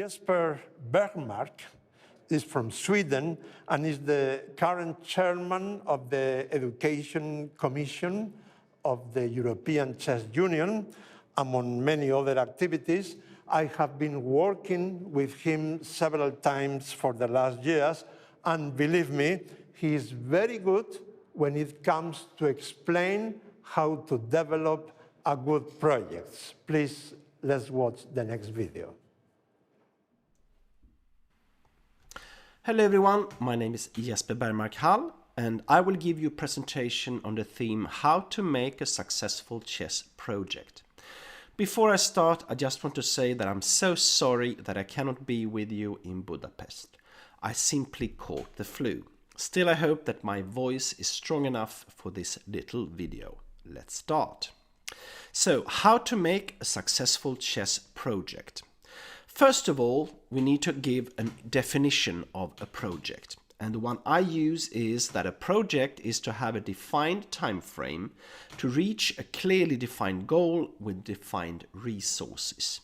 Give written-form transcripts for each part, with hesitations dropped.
Jesper Bergmark is from Sweden and is the current chairman of the Education Commission of the European Chess Union. Among many other activities, I have been working with him several times for the last years, and believe me, he is very good when it comes to explain how to develop a good project. Please, let's watch the next video. Hello everyone, my name is Jesper Bergmark and I will give you a presentation on the theme how to make a successful chess project. Before I start, I just want to say that I'm so sorry that I cannot be with you in Budapest. I simply caught the flu. Still, I hope that my voice is strong enough for this little video. Let's start. So, how to make a successful chess project. First of all, we need to give a definition of a project. And the one I use is that a project is to have a defined time frame to reach a clearly defined goal with defined resources.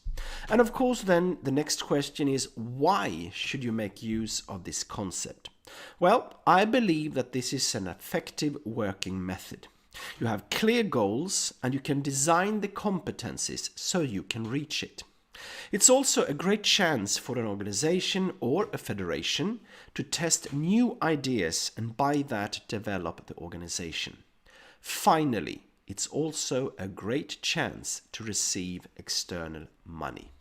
And of course, then the next question is, why should you make use of this concept? Well, I believe that this is an effective working method. You have clear goals and you can design the competencies so you can reach it. It's also a great chance for an organization or a federation to test new ideas and by that develop the organization. Finally, it's also a great chance to receive external money.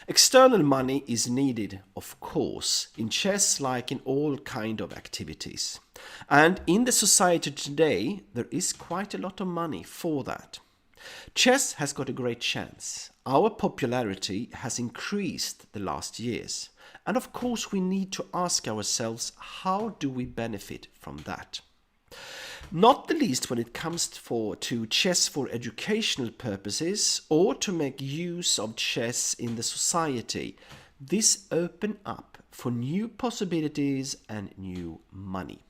External money is needed, of course, in chess like in all kinds of activities. And in the society today, there is quite a lot of money for that. Chess has got a great chance. Our popularity has increased the last years. And of course we need to ask ourselves, how do we benefit from that? Not the least when it comes to chess for educational purposes or to make use of chess in the society. This opens up for new possibilities and new money.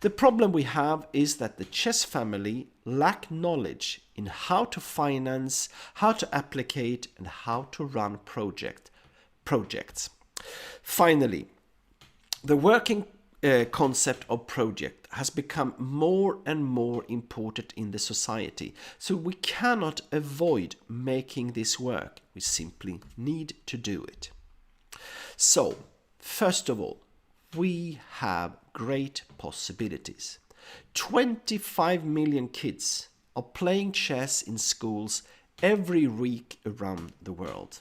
The problem we have is that the chess family lack knowledge in how to finance, how to applicate and how to run projects. Finally, the working concept of project has become more and more important in the society. So we cannot avoid making this work. We simply need to do it. So, first of all, we have great possibilities. 25 million kids are playing chess in schools every week around the world.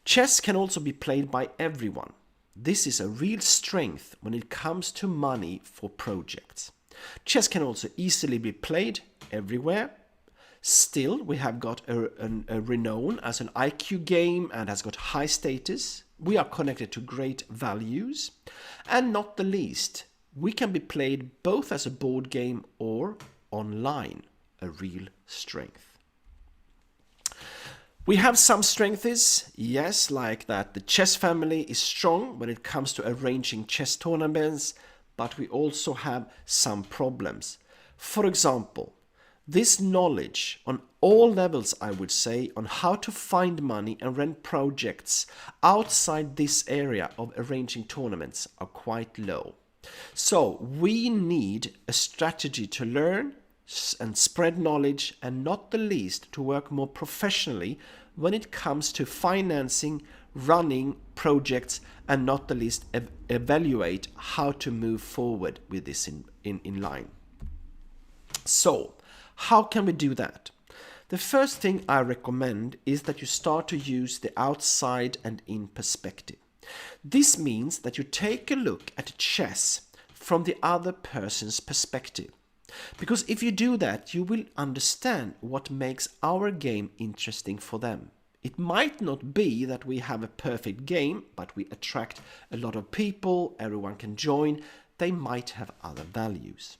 Chess can also be played by everyone. This is a real strength when it comes to money for projects. Chess can also easily be played everywhere. Still, we have got a renown as an IQ game and has got high status. We are connected to great values. And not the least, we can be played both as a board game or online, a real strength. We have some strengths, yes, like that the chess family is strong when it comes to arranging chess tournaments, but we also have some problems. For example, this knowledge on all levels, I would say, on how to find money and run projects outside this area of arranging tournaments are quite low. So we need a strategy to learn and spread knowledge, and not the least to work more professionally when it comes to financing, running projects, and not the least evaluate how to move forward with this in line. So, how can we do that? The first thing I recommend is that you start to use the outside and in perspective. This means that you take a look at chess from the other person's perspective. Because if you do that, you will understand what makes our game interesting for them. It might not be that we have a perfect game, but we attract a lot of people, everyone can join, they might have other values.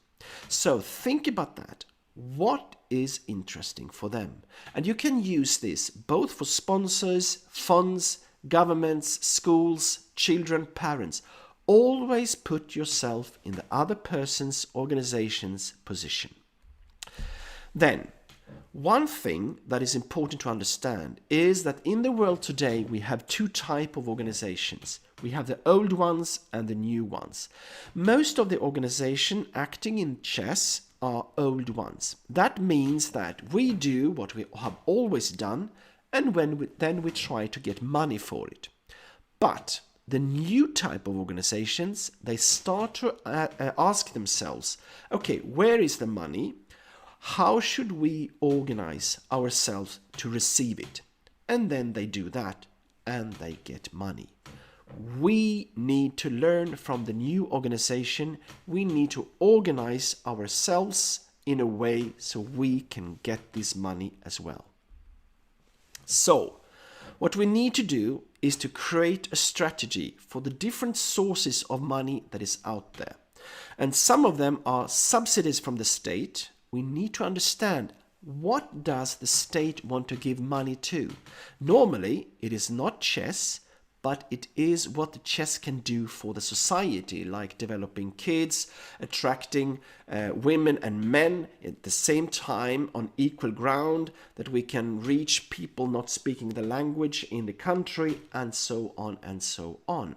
So think about that. What is interesting for them? And you can use this both for sponsors, funds, governments, schools, children, parents. Always put yourself in the other person's organization's position. Then, One thing that is important to understand is that in the world today we have two types of organizations. We have the old ones and the new ones. Most of the organizations acting in chess are old ones. That means that we do what we have always done, and then we try to get money for it. But the new type of organizations, they start to ask themselves, okay, where is the money? How should we organize ourselves to receive it? And then they do that and they get money. We need to learn from the new organization. We need to organize ourselves in a way so we can get this money as well. So, what we need to do is to create a strategy for the different sources of money that is out there. And some of them are subsidies from the state. We need to understand, what does the state want to give money to? Normally, it is not chess, but it is what the chess can do for the society, like developing kids, attracting women and men at the same time on equal ground, that we can reach people not speaking the language in the country, and so on and so on.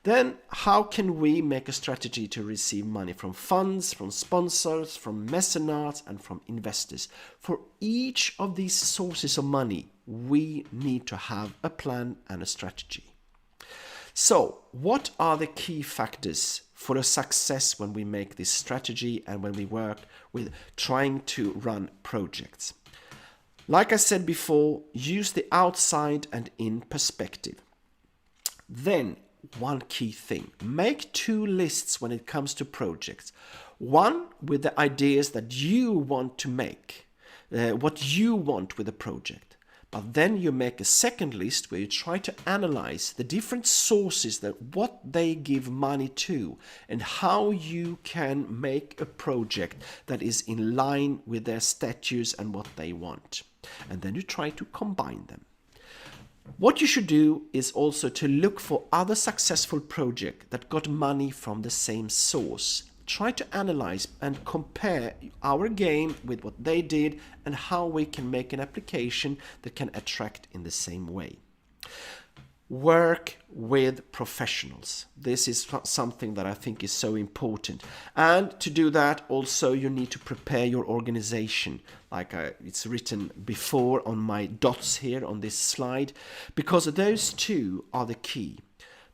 Then how can we make a strategy to receive money from funds, from sponsors, from mecenates, and from investors? For each of these sources of money, we need to have a plan and a strategy. So, what are the key factors for a success when we make this strategy and when we work with trying to run projects? Like I said before, use the outside and in perspective. Then, one key thing, make two lists when it comes to projects. One with the ideas that you want to make, what you want with a project. But then you make a second list where you try to analyze the different sources, that what they give money to, and how you can make a project that is in line with their statutes and what they want. And then you try to combine them. What you should do is also to look for other successful projects that got money from the same source. Try to analyze and compare our game with what they did and how we can make an application that can attract in the same way. Work with professionals. This is something that I think is so important. And to do that, also you need to prepare your organization, like it's written before on my dots here on this slide, because those two are the key.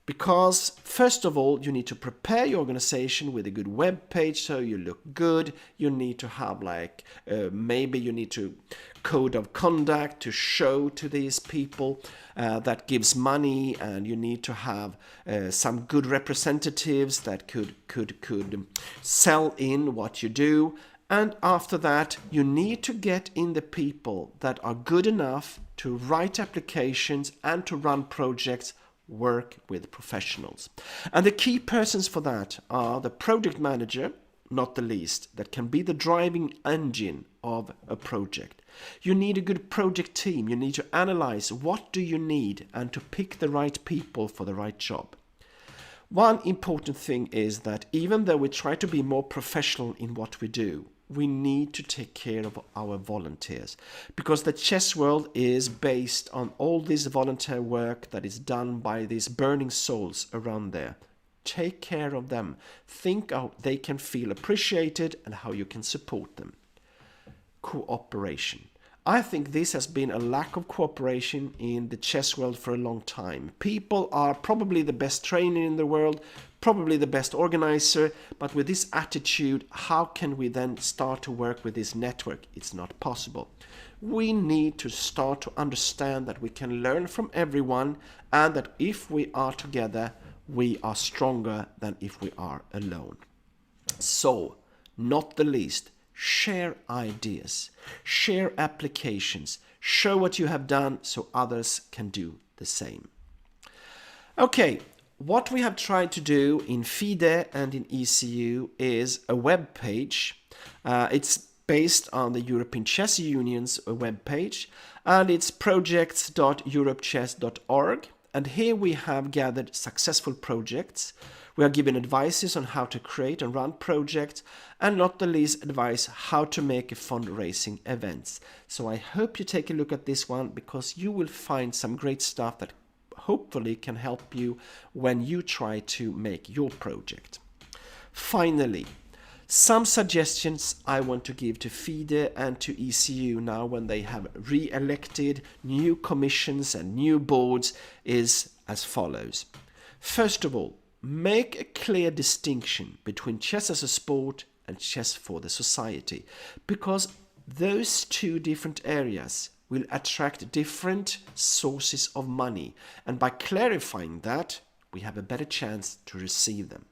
Because first of all, you need to prepare your organization with a good web page so you look good. You need to have maybe you need to code of conduct to show to these people that gives money, and you need to have some good representatives that could sell in what you do. And after that, you need to get in the people that are good enough to write applications and to run projects. Work with professionals. And the key persons for that are the project manager, not the least, that can be the driving engine of a project. You need a good project team. You need to analyze what do you need and to pick the right people for the right job. One important thing is that even though we try to be more professional in what we do, we need to take care of our volunteers, because the chess world is based on all this volunteer work that is done by these burning souls around there. Take care of them. Think how they can feel appreciated and how you can support them. Cooperation. I think this has been a lack of cooperation in the chess world for a long time. People are probably the best trainer in the world, probably the best organizer, but with this attitude, how can we then start to work with this network? It's not possible. We need to start to understand that we can learn from everyone, and that if we are together, we are stronger than if we are alone. So, not the least, share ideas, share applications, show what you have done so others can do the same. Okay, what we have tried to do in FIDE and in ECU is a web page. It's based on the European Chess Union's web page, and it's projects.europechess.org. And here we have gathered successful projects. We are given advices on how to create and run projects, and not the least advice how to make a fundraising events. So I hope you take a look at this one, because you will find some great stuff that hopefully can help you when you try to make your project. Finally, some suggestions I want to give to FIDE and to ECU now when they have re-elected new commissions and new boards is as follows. First of all, make a clear distinction between chess as a sport and chess for the society, because those two different areas will attract different sources of money, and by clarifying that, we have a better chance to receive them.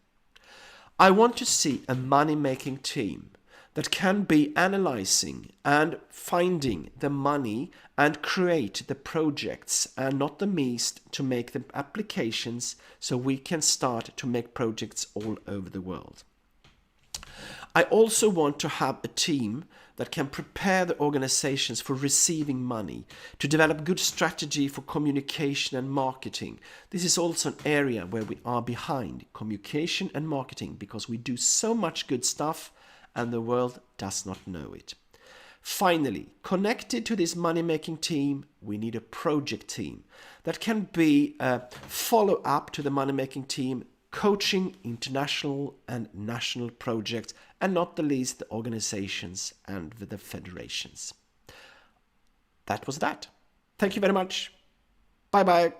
I want to see a money-making team that can be analyzing and finding the money and create the projects, and not the least to make the applications so we can start to make projects all over the world. I also want to have a team that can prepare the organizations for receiving money, to develop good strategy for communication and marketing. This is also an area where we are behind, communication and marketing, because we do so much good stuff and the world does not know it. Finally, connected to this money-making team, we need a project team that can be a follow-up to the money-making team, coaching international and national projects, and not the least the organizations and the federations. That was that. Thank you very much. Bye-bye.